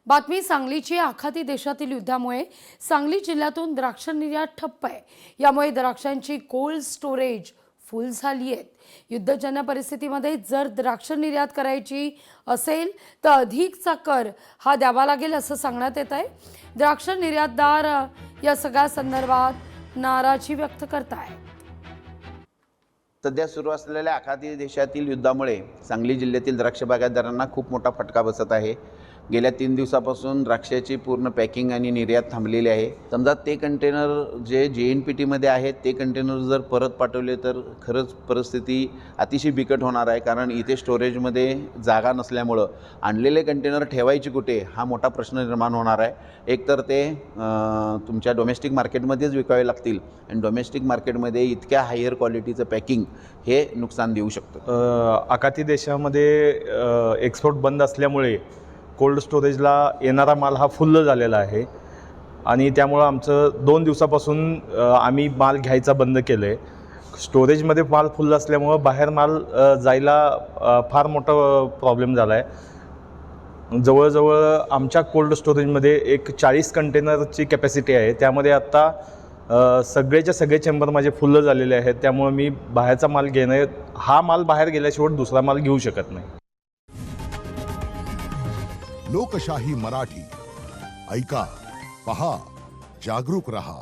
बातमी सांगलीची आखाती देशातील युद्धामुळे सांगली जिल्ह्यातून द्राक्ष निर्यात ठप्प आहे। यामुळे द्राक्षांची कोल्ड स्टोरेज फुल झाली आहेत। युद्धजन्य परिस्थितीमध्ये जर द्राक्ष निर्यात करायची असेल तर अधिकचा कर हा द्यावा लागेल असं सांगण्यात येत आहे। द्राक्ष निर्यातदार या सगळ्या संदर्भात नाराजी व्यक्त करतायत। सध्या सुरू असलेल्या आखाती देशातील युद्धामुळे सांगली जिल्ह्यातील द्राक्ष बागायतदारांना खूप मोठा फटका बसत आहे। गेल्या 3 दिवसापासून द्राक्षाची पूर्ण पॅकिंग आणि निर्यात थांबलेली आहे। समजा ते कंटेनर जे JNPT आहेत ते कंटेनर जर परत पाठवले तर खरंच परिस्थिती अतिशय बिकट होणार आहे, कारण इथे स्टोरेजमध्ये जागा नसल्यामुळं आणलेले कंटेनर ठेवायचे कुठे हा मोठा प्रश्न निर्माण होणार आहे। एक तर ते तुमच्या डोमेस्टिक मार्केटमध्येच विकावे लागतील आणि डोमेस्टिक मार्केटमध्ये इतक्या हायर क्वालिटीचं पॅकिंग हे नुकसान देऊ शकतं। आखाती देशामध्ये एक्सपोर्ट बंद असल्यामुळे कोल्ड स्टोरेजला येणारा माल हा फुल्ल झालेला आहे आणि त्यामुळं आमचं 2 दिवसापासून आम्ही माल घ्यायचा बंद केलं आहे। स्टोरेजमध्ये माल फुल्ल असल्यामुळं बाहेर माल जायला फार मोठा प्रॉब्लेम झाला आहे। जवळजवळ आमच्या कोल्ड स्टोरेजमध्ये एक 40 कंटेनरची कॅपॅसिटी आहे। त्यामध्ये आत्ता सगळेच्या सगळे चेंबर माझे फुल्ल झालेले आहेत। त्यामुळे मी बाहेरचा माल घेणं, हा माल बाहेर गेल्याशिवाय दुसरा माल घेऊ शकत नाही। लोकशाही मराठी ऐका, पहा, जागरूक रहा।